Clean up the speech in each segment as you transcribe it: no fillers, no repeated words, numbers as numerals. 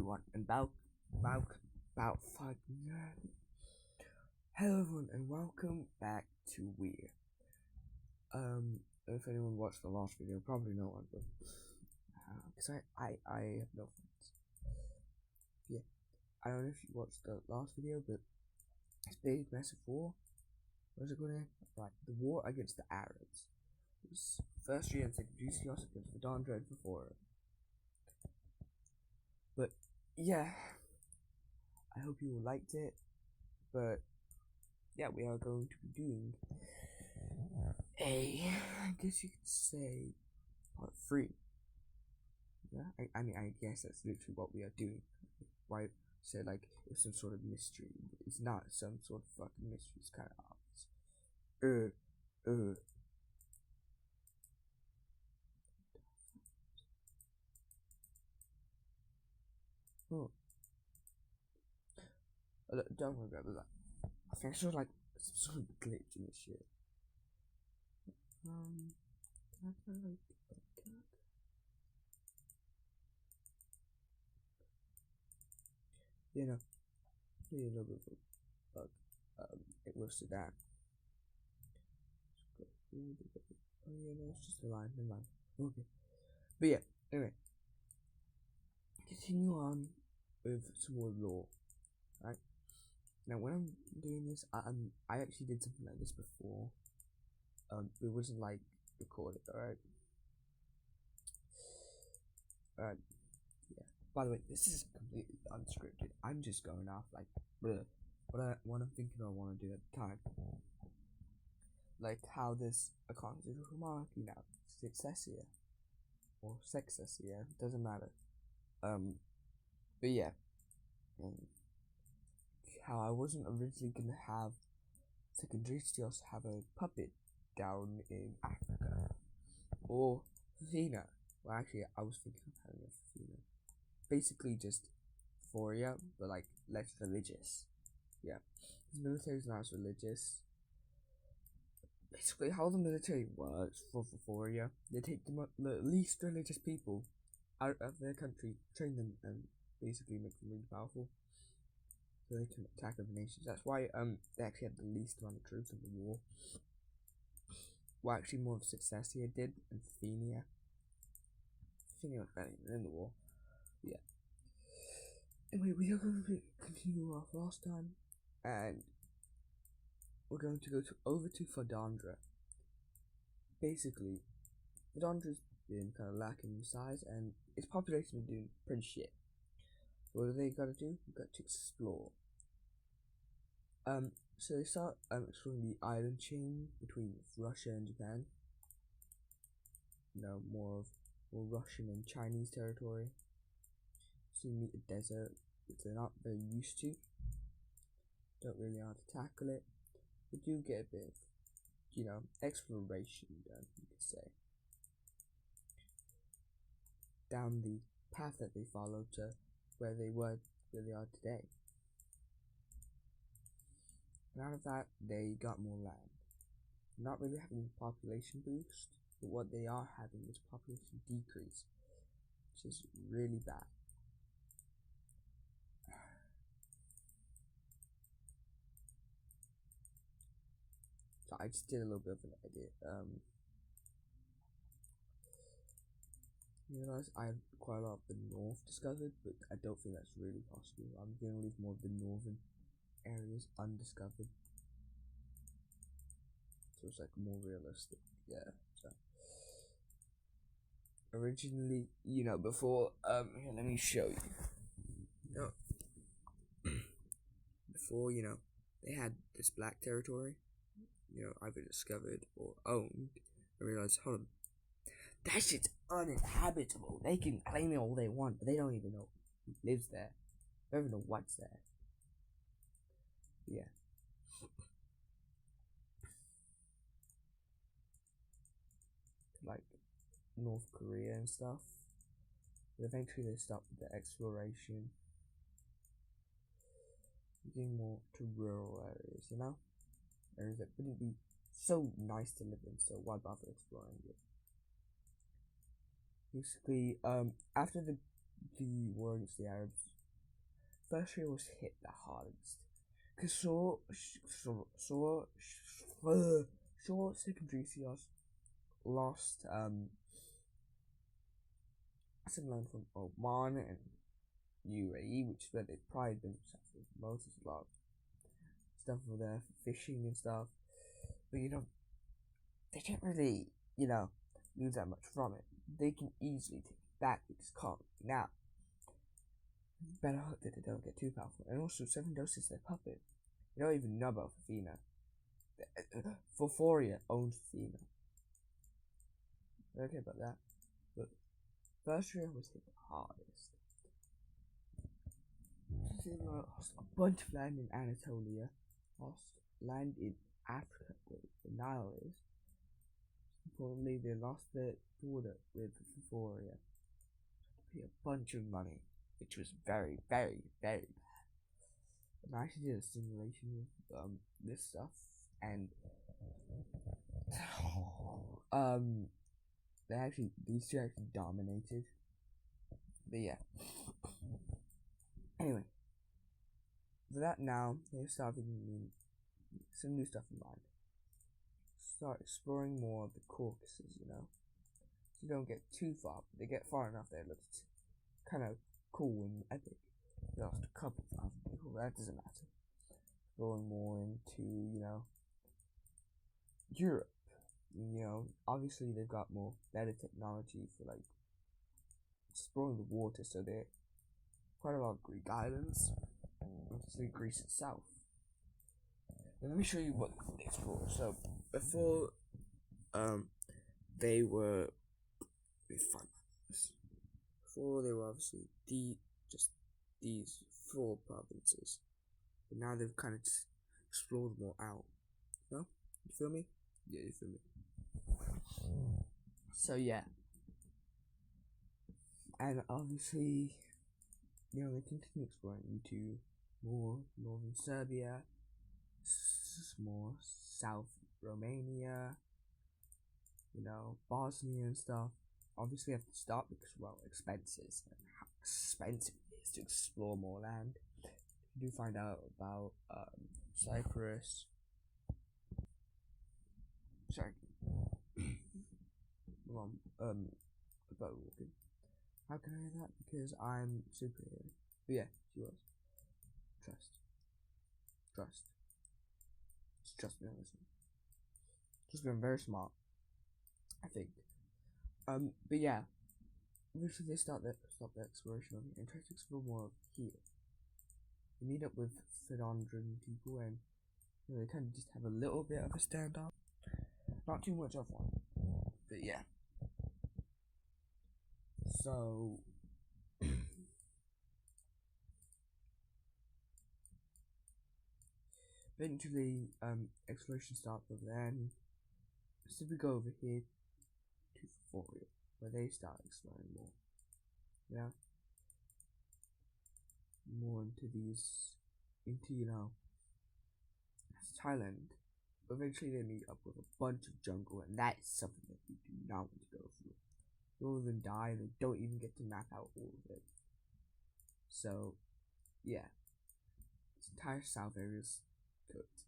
everyone, and hello everyone, and welcome back to WiER. If anyone watched the last video, probably no one, but because I have no friends. Yeah, I don't know if you watched the last video, but it's big massive war. What's it called? Right, the war against the Arabs. It was first year and second GCS against the Don Dread before. But yeah, I hope you all liked it. But yeah, we are going to be doing I guess you could say, part 3. Yeah, I mean, I guess that's literally what we are doing. Why say like it's some sort of mystery? It's not some sort of fucking mystery. It's kind of obvious. Oh, don't worry about that. I think I saw like some sort of glitch in this shit. Can I like? You know, maybe a little bit of a bug. It was to that. Oh yeah, no, it's just a line. Never mind. Okay, but yeah. Anyway, continue on with some more law. Right now, when I'm doing this, I actually did something like this before. It wasn't like recorded. Alright. Yeah. By the way, this is completely unscripted. I'm just going off like what I'm thinking I want to do at the time. Like how this a constitutional monarchy now, successor or sexessor, doesn't matter. But yeah, how I wasn't originally gonna have secondary just have a puppet down in Africa or Fina. Well, actually, I was thinking of having a Fina. Basically, just Euphoria, but like less religious. Yeah, the military is not as religious. Basically, how the military works for Euphoria, they take the least religious people out of their country, train them, and basically make them really powerful, so they can attack other nations. That's why they actually had the least amount of troops in the war. Well, actually, more of success here did, and Fenia. Fenia was better in the war. Yeah. Anyway, we are going to continue off last time, and we're going to go over to Fadandra. Basically, Fadandra's been kind of lacking in size, and its population is doing pretty shit. What do they gotta do? They got to explore. So they start exploring the island chain between Russia and Japan. You know, more Russian and Chinese territory. So you meet a desert, which they're not very used to. Don't really know how to tackle it. They do get a bit of, exploration done, you could say. Down the path that they followed to where they are today. And out of that, they got more land. Not really having a population boost, but what they are having is population decrease, which is really bad. So I just did a little bit of an edit. You realize I have quite a lot of the north discovered, but I don't think that's really possible. I'm going to leave more of the northern areas undiscovered. So it's like more realistic, yeah. So originally, before here, let me show you. Before, they had this black territory, either discovered or owned. I realized, hold on, that shit's uninhabitable. They can claim it all they want, but they don't even know who lives there. They don't even know what's there. Yeah. Like North Korea and stuff. But eventually they stopped with the exploration. Getting more to rural areas, areas that wouldn't be so nice to live in, so why bother exploring it? Basically, after the war against the Arabs, first year was hit the hardest. Because Shaw secondary CRs lost some land from Oman and UAE, which is where they pride themselves with most of a lot of stuff over there for fishing and stuff. But they can't really, lose that much from it. They can easily take it back because currently now. Better hope that they don't get too powerful. And also 7 doses their puppet. You don't even know about Fafina. Forforia owns Fafina. I don't care about that. But first year was hit the hardest. They lost a bunch of land in Anatolia, lost land in Africa where the Nile is. Importantly, they lost their border with Forforia. Pay a bunch of money, which was very, very, very bad. And I actually did a simulation with this stuff, and these two actually dominated. But yeah. Anyway, for that now, they start thinking some new stuff in mind. Start exploring more of the Caucasus, So you don't get too far, but they get far enough that it looks kind of cool and epic. They lost a couple thousand people, but that doesn't matter. Going more into, Europe. Obviously they've got more better technology for like exploring the water, so they're quite a lot of Greek islands. Obviously Greece itself. Let me show you what they explore. So before they were before they were obviously just these 4 provinces. But now they've kind of just explored more out. No? You feel me? Yeah, you feel me. So yeah. And obviously, they continue exploring into more northern Serbia, more South Romania, Bosnia and stuff. Obviously, I have to stop because, expenses and how expensive it is to explore more land. You do find out about Cyprus. Sorry. About walking. How can I hear that? Because I'm superhero. But yeah, she was. Trust. Just trust me on this one. Just been very smart, I think. But yeah. Eventually they stop their exploration on here and try to explore more of here. They meet up with Fedondran people and they kind of just have a little bit of a standoff. Not too much of one. But yeah. So eventually exploration starts, but then so we go over here to Forforia, where they start exploring more. Yeah. More into Thailand. Eventually they meet up with a bunch of jungle, and that is something that you do not want to go through. You'll even die, and they don't even get to map out all of it. So, yeah. This entire south area is cooked.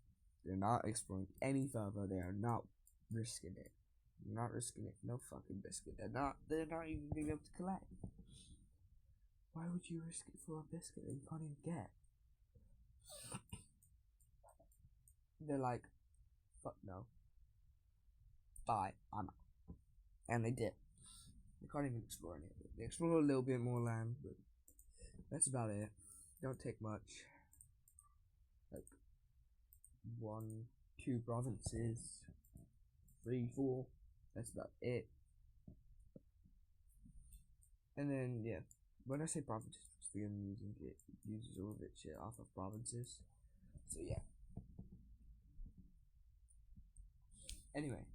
They're not exploring any further. They are not risking it. They're not risking it. No fucking biscuit. They're not even gonna be able to collect. Why would you risk it for a biscuit that you can't even get? They're like, fuck no. Bye, I'm out. And they did. They can't even explore any of it. They explore a little bit more land, but that's about it. Don't take much. Like 1, 2 provinces, 3, 4. That's about it. And then yeah, when I say provinces, I'm using it uses all of its shit off of provinces. So yeah. Anyway,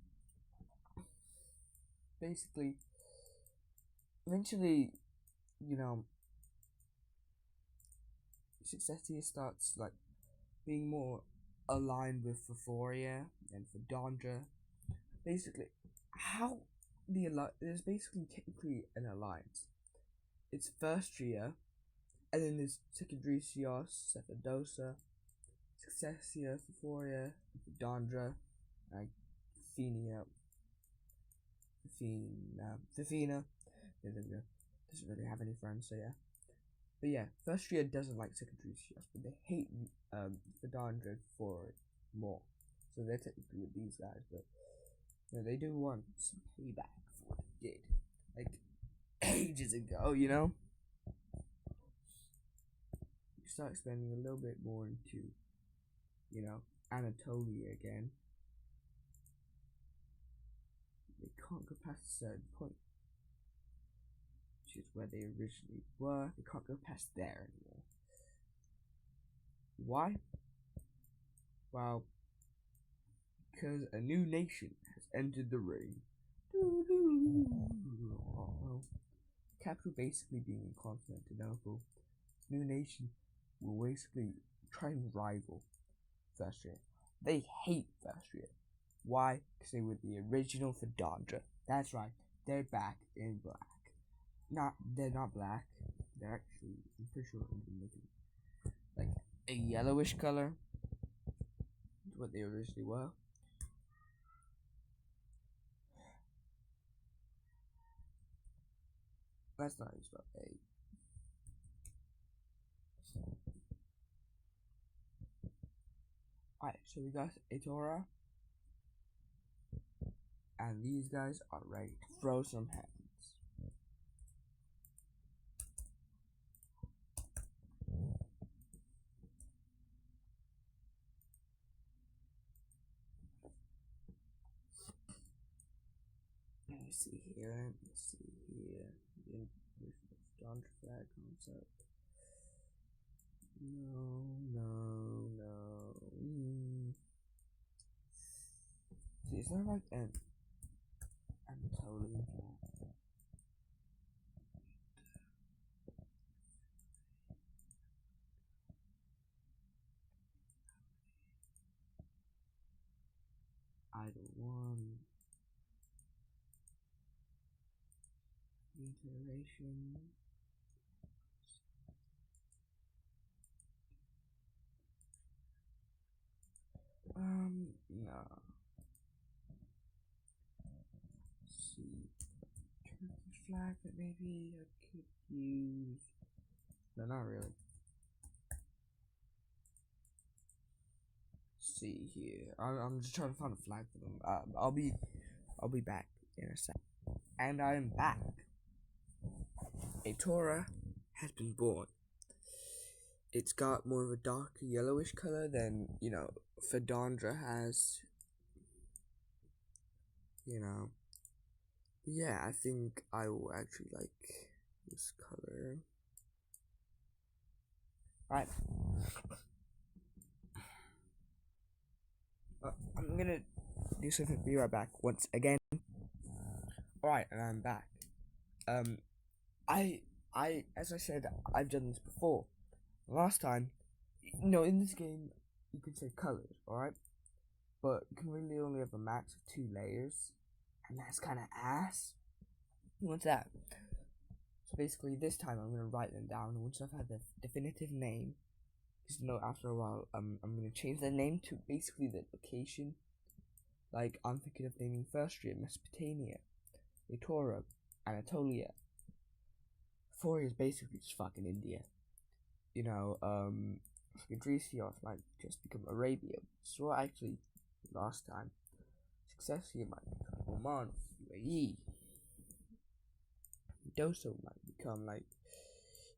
basically, eventually, Successia starts like being more aligned with Forforia and Fedondra. Basically, how there's basically technically an alliance. It's first year And then there's Secondricios, Cephadosa, Successia, Phoforia, Dondra, Fina, Fifina. Doesn't really have any friends, so yeah. But yeah, Firstria doesn't like Secondricios, but they hate Fidandra for it more. So they're technically with these guys, but you know, they do want some payback for what they did, like ages ago, you know. You start expanding a little bit more into, you know, Anatolia again. They can't go past a certain point, which is where they originally were. They can't go past there anymore. Why? Well, because a new nation has entered the ring. Capital basically being in Constantinople. New nation will basically try and rival Firstria. They hate Firstria. Why? Because they were the original Fidandra. That's right, they're back in black. They're not black. They're actually, I'm pretty sure I'm looking like a yellowish color. That's what they originally were. That's not spelled A. Alright, so we got Etora. And these guys are ready to throw some hands. Let me see here. John flag concept. No. See, it's not like an Anatolian flag. Idle one. Iteration. No. Let's see. Turkish flag that maybe I could use. No, not really. Let's see here. I'm just trying to find a flag for them. I'll be back in a sec. And I am back. A Torah has been born. It's got more of a darker yellowish color than, you know, Fidandra has. You know. Yeah, I think I will actually like this color. Alright. I'm gonna do something, be right back once again. Alright, and I'm back. As I said, I've done this before. Last time, you know, in this game, you can say colors, alright? But you can really only have a max of 2 layers, and that's kind of ass. What's that? So basically, this time I'm gonna write them down. Once I've had the definitive name, because you know, after a while, I'm gonna change the name to basically the location. Like I'm thinking of naming Firstria Mesopotamia, Etora, Anatolia. Phoria is basically just fucking India. You know, Dresios might just become Arabia. So actually, last time, Successia might become Oman, UAE. Doso might become like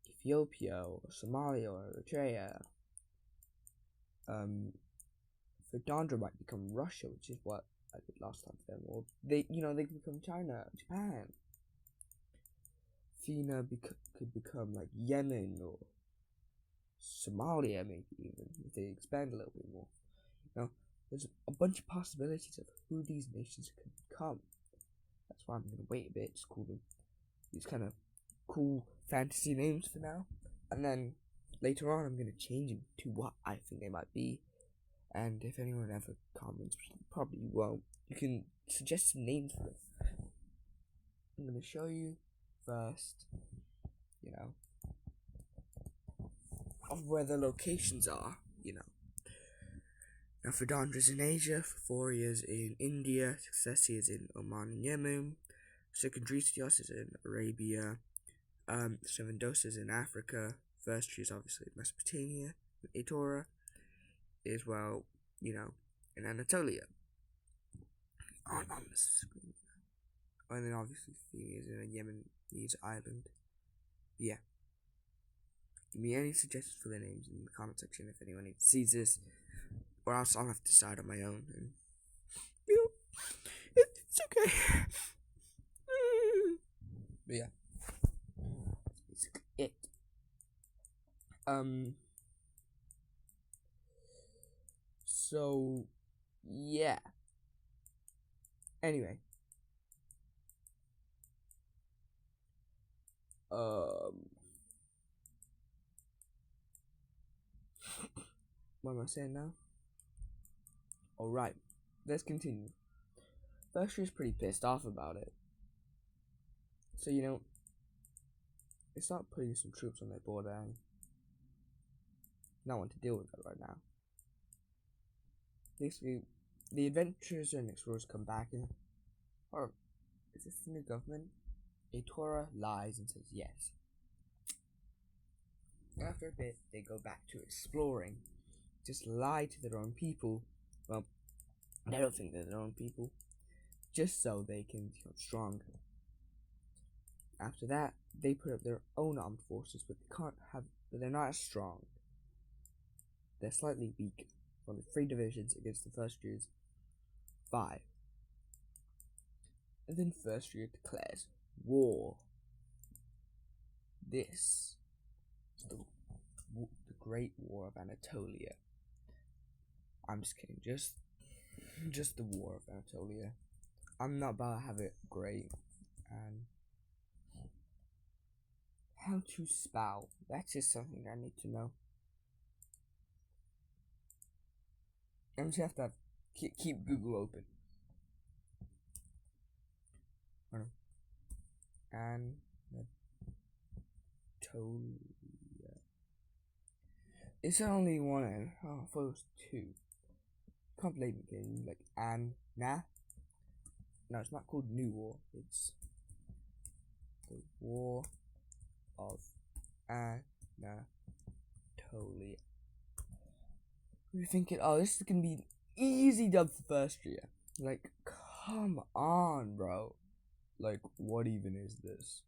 Ethiopia or Somalia or Eritrea. Fidandra might become Russia, which is what I did last time for them. Or they could become China, Japan. Fina could become like Yemen or Somalia, maybe even if they expand a little bit more. You know, there's a bunch of possibilities of who these nations could become. That's why I'm gonna wait a bit, just call them these kind of cool fantasy names for now, and then later on I'm gonna change them to what I think they might be. And if anyone ever comments, which they probably won't, you can suggest some names for them. I'm gonna show you first, you know, of where the locations are, you know. Now for Dandra's in Asia, for 4 years in India, Successi is in Oman and Yemen, Secondritios is in Arabia, Sevendos is in Africa, First Tree is obviously in Mesopotamia, and Etora is, well, you know, in Anatolia. On the screen. And then obviously Thea is in a Yemenese island. Yeah. Give me any suggestions for the names in the comment section if anyone even sees this, or else I'll have to decide on my own. And you know, it's okay. But yeah, that's basically it. So yeah. Anyway, what am I saying now? Alright, let's continue. First is pretty pissed off about it. So, you know, they start putting some troops on their border and not want to deal with that right now. Basically, the adventurers and explorers come back and, or is this the new government? Etora lies and says yes. After a bit, they go back to exploring. Just lie to their own people. Well, they don't think they're their own people. Just so they can become stronger. After that, they put up their own armed forces, but they're not as strong. They're slightly weak. Only 3 divisions against the First Jews. 5. And then First Jew declares war. This is the Great War of Anatolia. I'm just kidding. Just the War of Anatolia. I'm not about to have it great. And how to spell. That's just something I need to know. I'm just have to keep Google open. Anatolia. It's only one. Oh, I thought it was 2. Can't blame me, can you? Like Anna. No, it's not called New War. It's the War of Anatolia. You're thinking, oh, this is gonna be an easy dub for First Year. Like, come on, bro. Like, what even is this?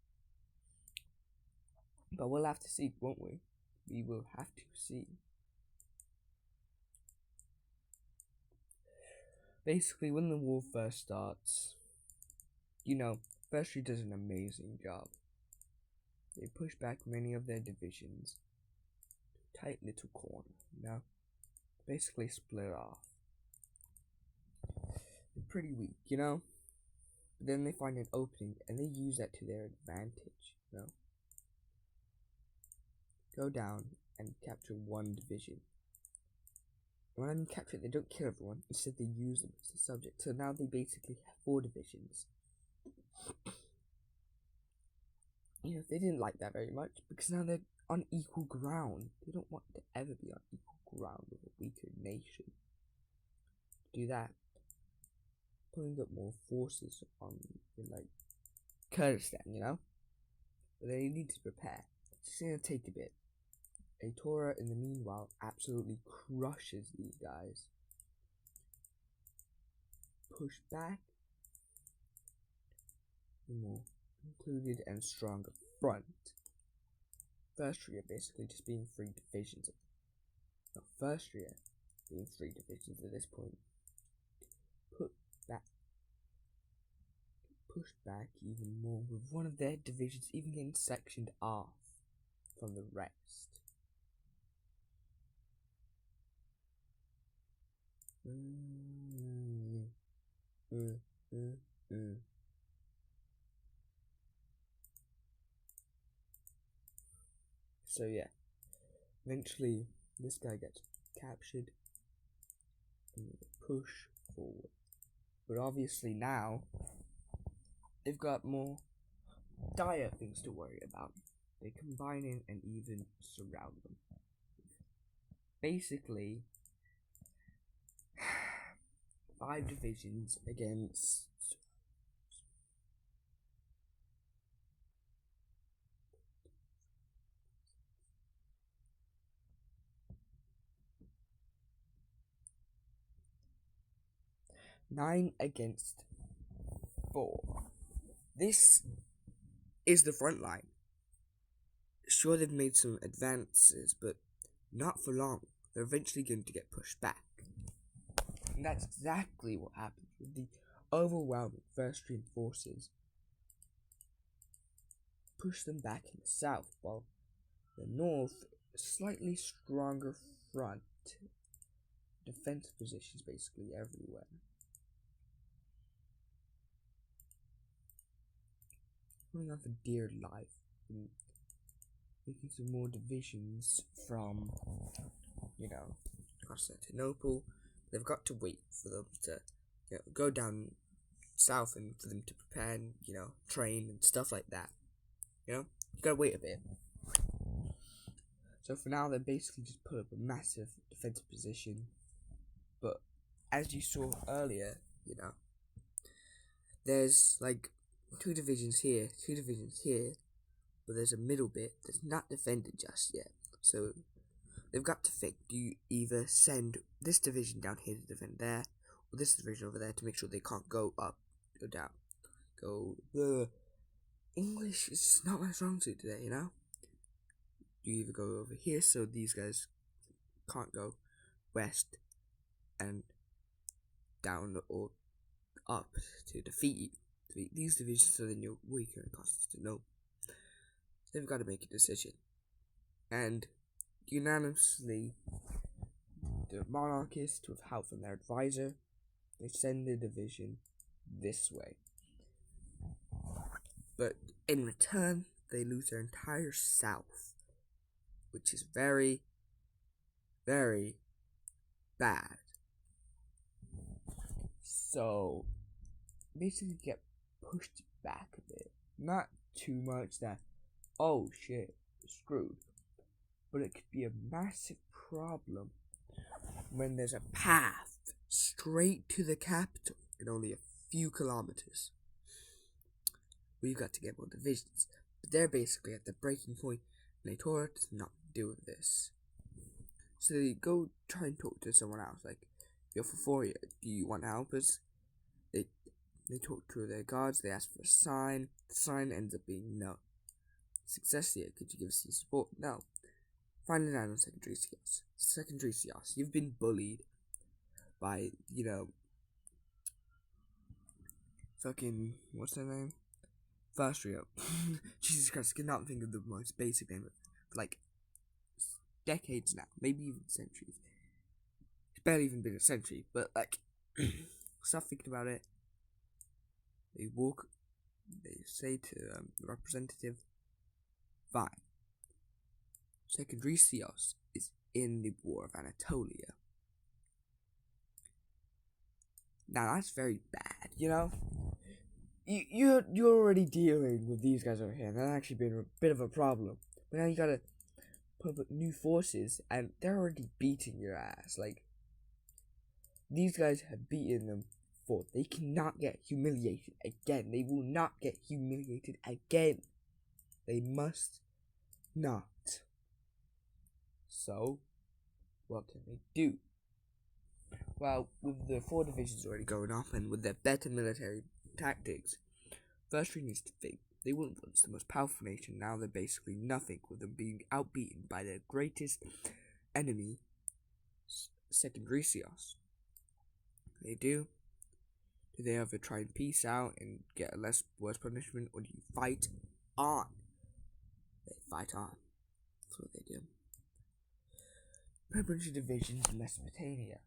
But we'll have to see, won't we? We will have to see. Basically, when the war first starts, you know, First Year does an amazing job. They push back many of their divisions to a tight little corner, you know? Basically split off. They're pretty weak, you know? But then they find an opening and they use that to their advantage, you know? Go down and capture 1 division. When I mean capture it, they don't kill everyone, instead they use them as a subject. So now they basically have 4 divisions. You know, they didn't like that very much, because now they're on equal ground. They don't want to ever be on equal ground with a weaker nation. To do that, putting up more forces on, like, Kurdistan, you know? But they need to prepare. It's gonna take a bit. Etora, in the meanwhile, absolutely crushes these guys. Push back. A more included and stronger front. First Year basically just being 3 divisions. Not First Year being 3 divisions at this point. Pushed back even more, with one of their divisions even getting sectioned off from the rest. So yeah, eventually this guy gets captured and they push forward. But obviously now they've got more dire things to worry about. They combine in and even surround them. basically 5 divisions against 9 against 4. This is the front line. Sure, they've made some advances, but not for long. They're eventually going to get pushed back. And that's exactly what happened with the overwhelming first reinforcements. Push them back in the south, while the north, slightly stronger front. Defensive positions basically everywhere. Running on for dear life. And making some more divisions from, Constantinople. They've got to wait for them to go down south and for them to prepare and, train and stuff like that. You gotta wait a bit. So for now, they basically just put up a massive defensive position. But as you saw earlier, there's like 2 divisions here, 2 divisions here, but there's a middle bit that's not defended just yet. So they've got to think, do you either send this division down here to defend there, or this division over there to make sure they can't go up or down? English is not my strong suit today, You either go over here so these guys can't go west and down or up to defeat these divisions, so then you're weaker in Constantinople. They've got to make a decision. And unanimously, the monarchists, with help from their advisor, they send the division this way. But in return, they lose their entire south, which is very, very bad. So, basically get pushed back a bit. Not too much that, oh shit, screwed. But it could be a massive problem when there's a path straight to the capital in only a few kilometers. We've got to get more divisions. But they're basically at the breaking point, and Torah does not do this. So they go try and talk to someone else, like, yo, Foforia, do you want to help us? They talk to their guards, they ask for a sign. The sign ends up being no. Success here, could you give us some support? No. Finally down on Secondary Sios. Secondary Sios, you've been bullied by, fucking, what's their name? First Rio. Jesus Christ, I cannot think of the most basic name for like decades now, maybe even centuries. It's barely even been a century, but like, stop thinking about it. They say to the representative, fine. Secondary Sios is in the War of Anatolia. Now that's very bad, You're already dealing with these guys over here, and that's actually been a bit of a problem. But now you gotta put up new forces, and they're already beating your ass. Like, these guys have beaten them before. They cannot get humiliated again. They will not get humiliated again. They must not. So, what can they do? Well, with the 4 divisions already going up, and with their better military tactics, First Ring needs to think. They weren't once the most powerful nation, now they're basically nothing, with them being outbeaten by their greatest enemy, Secondary Sios. They do they ever try and peace out and get a worse punishment, or do you fight on? They fight on. That's what they do. Preparatory divisions in Mesopotamia.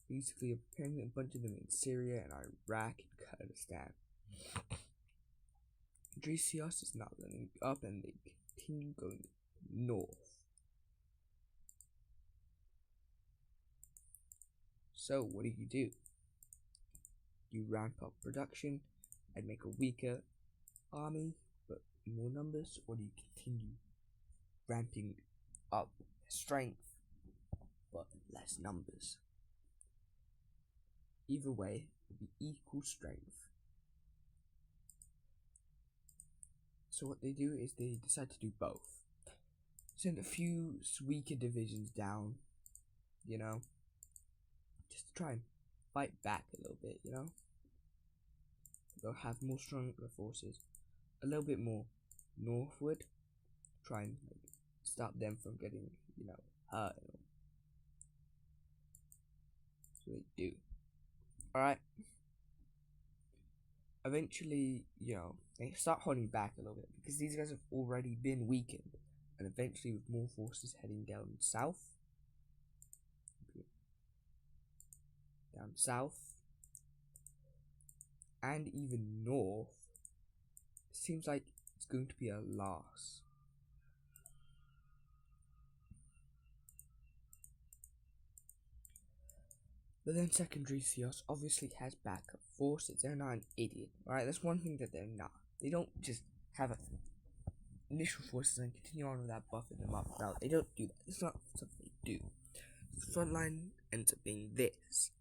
Basically, preparing a bunch of them in Syria and Iraq and Kurdistan. Sios is not letting up, and they continue going north. So, what do? You ramp up production and make a weaker army, but more numbers, or do you continue ramping up strength but less numbers? Either way, it will be equal strength. So what they do is they decide to do both. Send a few weaker divisions down, just to try and fight back a little bit, They'll have more stronger forces, a little bit more northward, try and stop them from getting, hurt. So they do. Alright. Eventually, they start holding back a little bit because these guys have already been weakened. And eventually, with more forces heading down south, and even north, it seems like it's going to be a loss. But then secondary Theos obviously has backup forces. They're not an idiot, alright? That's one thing that they're not. They don't just have initial forces and continue on without buffing them up. No, they don't do that. It's not something they do. The front line ends up being this.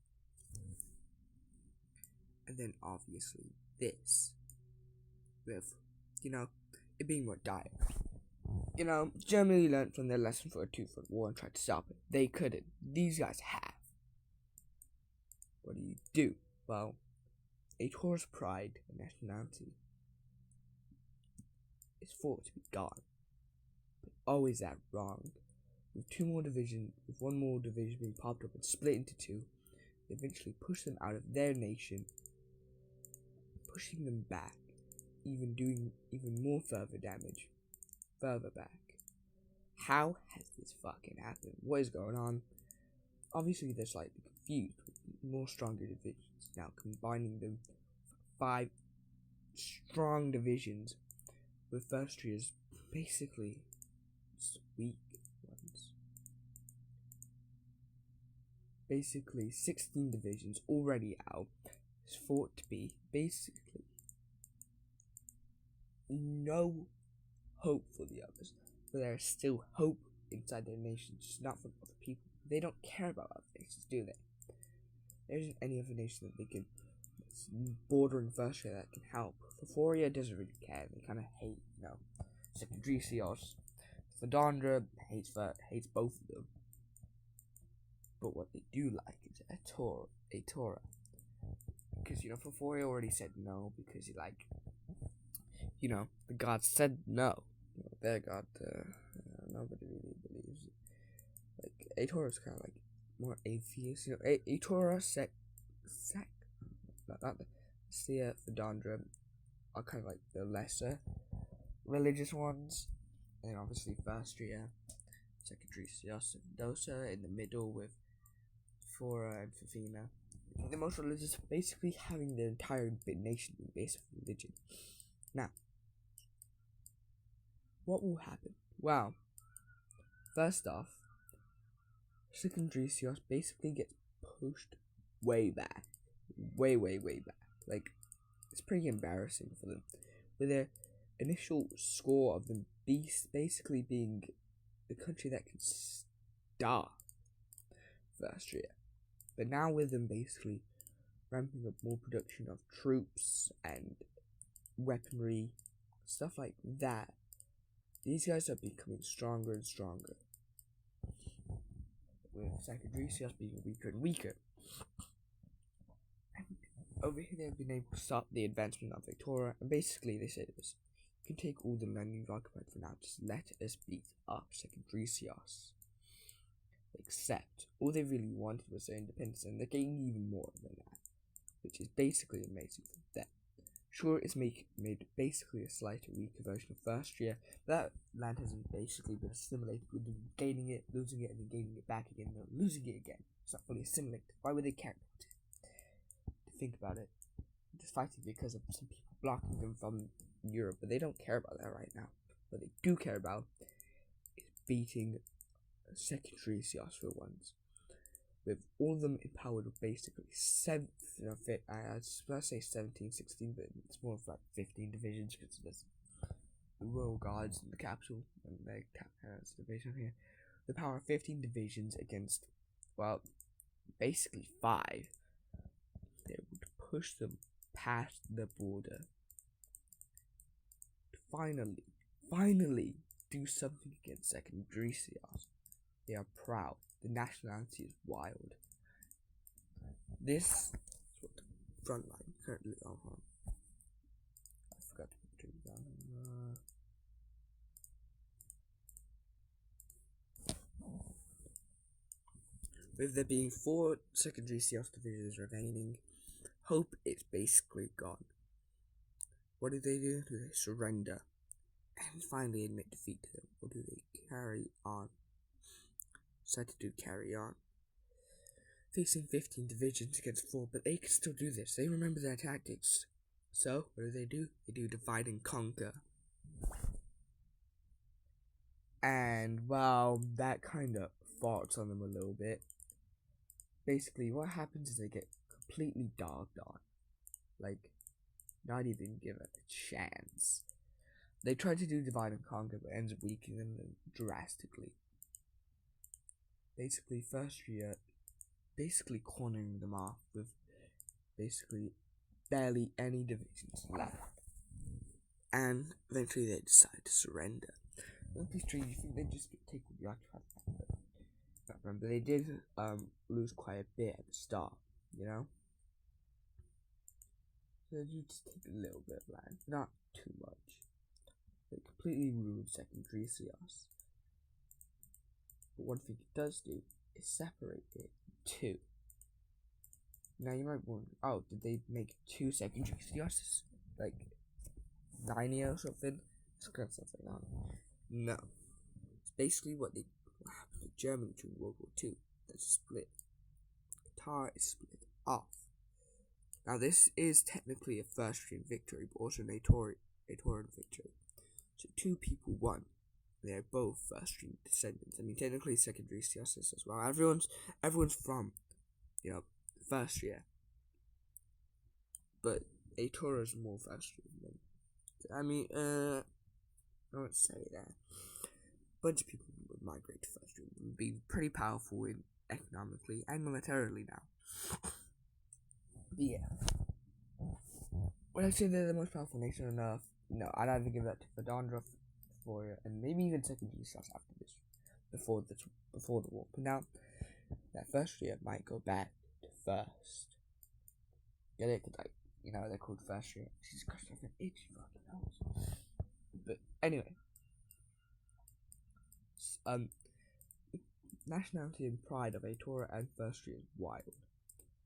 And then obviously this. With, it being more dire. Germany learned from their lesson for a two-front war and tried to stop it. They couldn't. These guys have. What do? Well, a Taurus pride and nationality is thought to be gone. But always that wrong. With one more division being popped up and split into two, they eventually push them out of their nation, pushing them back, even doing even more further damage, further back. How has this fucking happened? What is going on? Obviously, they're slightly confused with more stronger divisions. Now, combining them 5 strong divisions with Austria's basically weak ones. Basically, 16 divisions already out is thought to be basically no hope for the others. But there is still hope inside their nation, just not from other people. They don't care about other nations, do they? There isn't any other nation that they can bordering Russia that can help. WiER doesn't really care. They kind of hate, secondary Theos. Fedandra hates both of them. But what they do like is a Torah. Because, WiER already said no, because the gods said no. Their god, nobody really believes it. Like, Torah is kind of like more atheist. Torah, not the Sia, Fedandra are kind of like the lesser religious ones. And obviously Austria, secondary Theos, and Dosa in the middle with Fora and Fafina. The most religious, basically having their entire nation be based on religion. Now, what will happen? Well, first off, secondary Theos basically gets pushed way back. Way back. Like, it's pretty embarrassing for them. With their initial score of them basically being the country that can stop Austria. But now with them basically ramping up more production of troops and weaponry, stuff like that, these guys are becoming stronger and stronger. With secondary Theos being weaker and weaker. And over here they've been able to stop the advancement of Victoria, and basically they said this: you can take all the land you've occupied for now, just let us beat up secondary Theos. Except all they really wanted was their independence, and they're getting even more than that, which is basically amazing for them. Sure, it's made basically a slightly weaker version of Austria, but that land hasn't basically been assimilated with them gaining it, losing it, and then gaining it back again, and losing it again. It's not fully assimilated. Why would they care about it? Think about it. They're just fighting because of some people blocking them from Europe, but they don't care about that right now. What they do care about is beating secondary Theosopher ones, with all of them empowered with basically 17, 16, but it's more of like 15 divisions because of this. royal guards in the capital and their division here. The power of 15 divisions against, well, basically 5. They would push them past the border to finally do something against Second Dresios. They are proud. The nationality is wild. This is what the front line currently are on. I forgot to put it down. With there being 4 secondary Seahawks divisions remaining, hope is basically gone. What do? Do they surrender and finally admit defeat to them? Or do they carry on? Decide to do carry on. Facing 15 divisions against 4, but they can still do this. They remember their tactics. So, what do? They do divide and conquer. And, well, that kind of farts on them a little bit. Basically, what happens is they get completely dogged on. Like, not even given a chance. They try to do divide and conquer, but ends up weakening them drastically. Basically, first year, basically cornering them off with basically barely any divisions left. And eventually they decide to surrender. With these treaties, you think they just take what you actually have. Remember, they did lose quite a bit at the start, you know? So they do just take a little bit of land, not too much. They completely ruined Second Dresios. But one thing it does do is separate it in 2. Now you might wonder, oh, did they make 2 Second Dresios? Like 90 or something? It's kind of something like that. No. It's basically what happened to Germany during World War II. That's split. Qatar is split off. Now this is technically a first-stream victory, but also an Aetoran victory. So 2 people won. They're both first-stream descendants. I mean, technically secondary Seahawks as well. Everyone's from, you know, first year. But Aetora is more first-stream than. I mean, I won't say that. A bunch of people would migrate to first-stream and be pretty powerful economically and militarily now. But yeah. When I say they're the most powerful nation on Earth, no, I'd either give that to Fedandra, and maybe even second Seahawks after this, before the war. But now, that first year might go back to first. Get it? Cause like, you know, they're called first year. Jesus Christ, I have an itchy fucking nose. But anyway, nationality and pride of Aetora and first year is wild.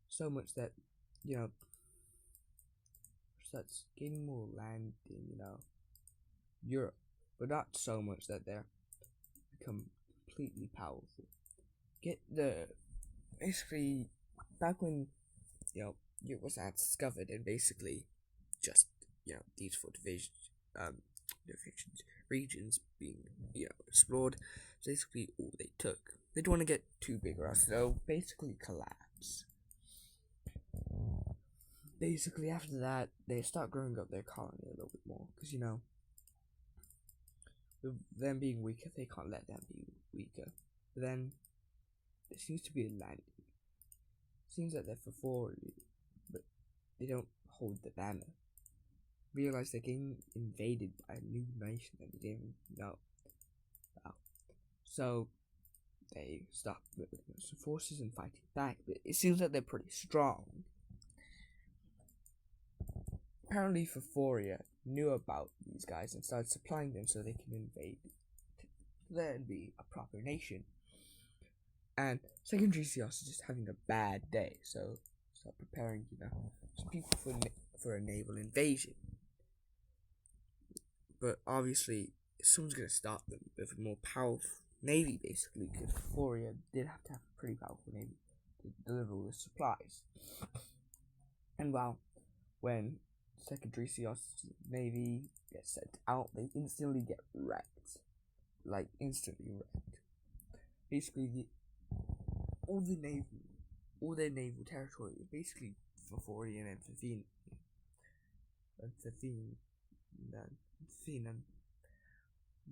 So much that, you know, starts gaining more land in, you know, Europe, but not so much that they're become completely powerful. Basically, back when, you know, it was discovered and basically just, you know, these 4 regions being, you know, explored, basically all they took. They didn't want to get too big or else they'll basically collapse. Basically, after that, they start growing up their colony a little bit more, because, you know, with them being weaker, they can't let them be weaker. But then, there seems to be a landing. Seems that they're for 4, but they don't hold the banner. Realize they're getting invaded by a new nation that they didn't know about. So, they stop building some forces and fighting back, but it seems that they're pretty strong. Apparently, Faphoria knew about these guys and started supplying them so they can invade then be a proper nation. And Second Dresios is just having a bad day, so start preparing, you know, some people for a naval invasion. But obviously, someone's gonna stop them with a more powerful navy, basically, because Faphoria did have to have a pretty powerful navy to deliver all the supplies. And well, when Second Dresios' navy gets sent out, they instantly get wrecked. Like, instantly wrecked. Basically, all their naval territory is basically Faforian and Fifinan.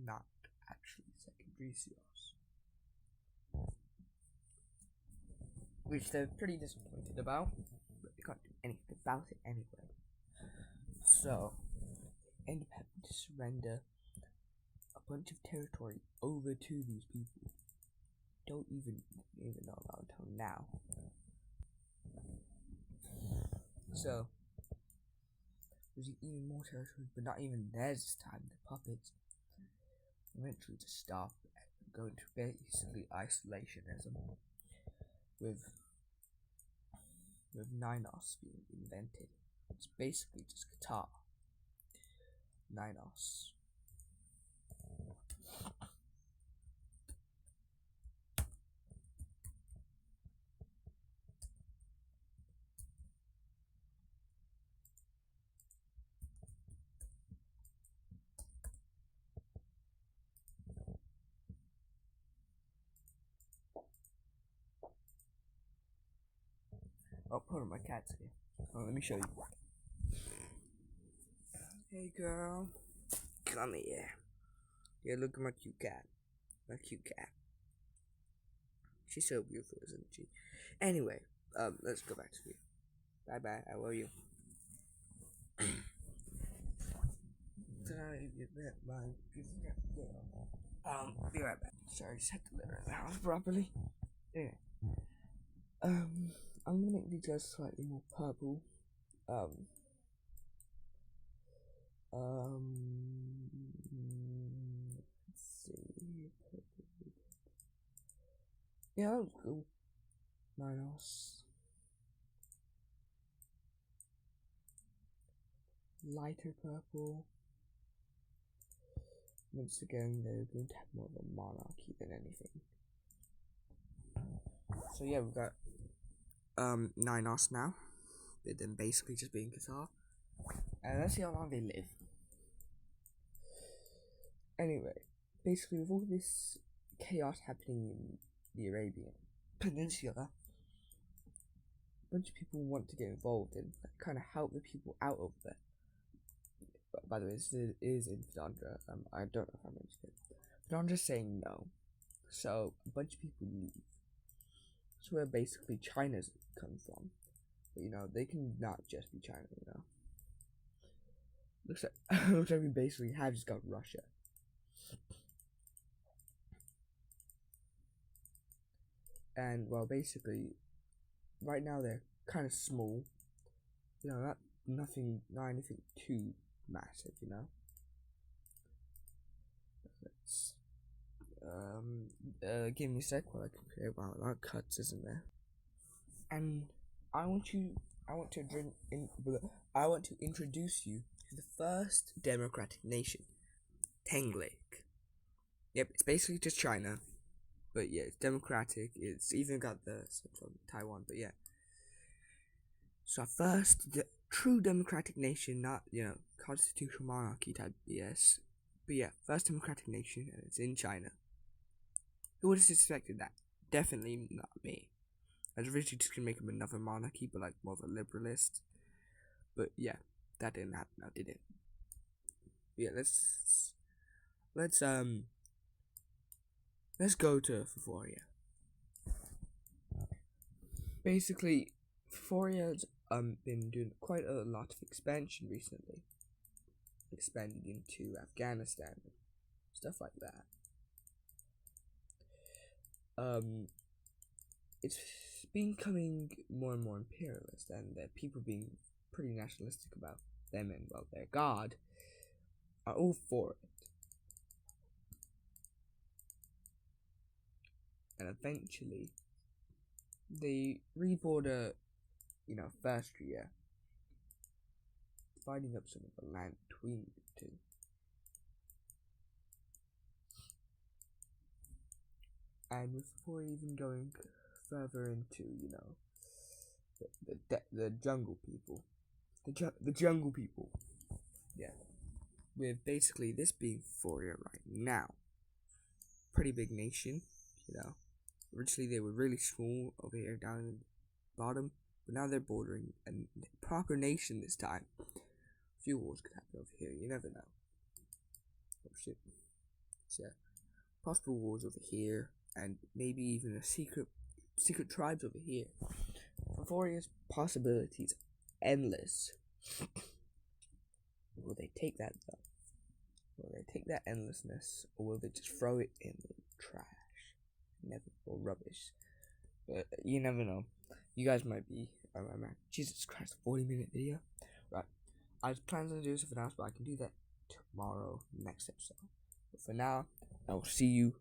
not actually secondary source, which they're pretty disappointed about, but they can't do anything about it anyway. So, independent to surrender a bunch of territory over to these people. Don't even know about until now. So, there's even more territory, but not even theirs this time. The puppets eventually just stop and go into basically isolationism, with Ninos being invented. It's basically just Qatar. Ninos. Oh, hold on, my cat's here. Oh, let me show you. Hey, girl. Come here. Yeah, look at my cute cat. My cute cat. She's so beautiful, isn't she? Anyway, let's go back to you. Bye bye. I love you. Tonight you met my beautiful cat girl. Be right back. Sorry, just had to let her in the house properly. Anyway, I'm gonna make these guys slightly more purple. Let's see. Yeah, that was cool. Minos. Lighter purple. Once again, they're going to have more of a monarchy than anything. So yeah, we've got Ninos now, with them basically just being Qatar. And let's see how long they live. Anyway, basically with all this chaos happening in the Arabian Peninsula, a bunch of people want to get involved and kind of help the people out of there. But by the way, this is in Fidandra. I don't know if I mentioned it. Fidandra's saying no, so a bunch of people leave. That's where basically China's come from. But you know, they can not just be China, you know. Looks like we basically have just got Russia. And well, basically, right now they're kind of small. You know, not anything too massive, you know. Let's give me a sec while I can create. Wow, a lot of cuts, isn't there? And I want to introduce you to the first democratic nation, Tanglake. Yep, it's basically just China, but yeah, it's democratic. It's even got the from Taiwan, but yeah. So first, true democratic nation, not constitutional monarchy type BS, but yeah, first democratic nation, and it's in China. Who would have suspected that? Definitely not me. I was originally just gonna make him another monarchy, but like more of a liberalist. But yeah, that didn't happen now, did it? But yeah, let's go to Foforia. Basically, Foforia's been doing quite a lot of expansion recently. Expanded into Afghanistan and stuff like that. It's becoming more and more imperialist, and people being pretty nationalistic about them and well their god are all for it. And eventually they reborder, first year, dividing up some of the land between the two. And before even going further into, the jungle people, the jungle people, yeah, with basically this being Foria right now, pretty big nation, Originally they were really small over here down in the bottom, but now they're bordering a proper nation this time. A few wars could happen over here, you never know. Oh shit. So possible wars over here, and maybe even a secret tribes over here. Euphoria's possibilities endless. Will they take that though? Will they take that endlessness, or will they just throw it in the trash? Or rubbish. But you never know. You guys might be. Jesus Christ, 40-minute video. Right. I was planning to do something else, but I can do that tomorrow, next episode. But for now, I will see you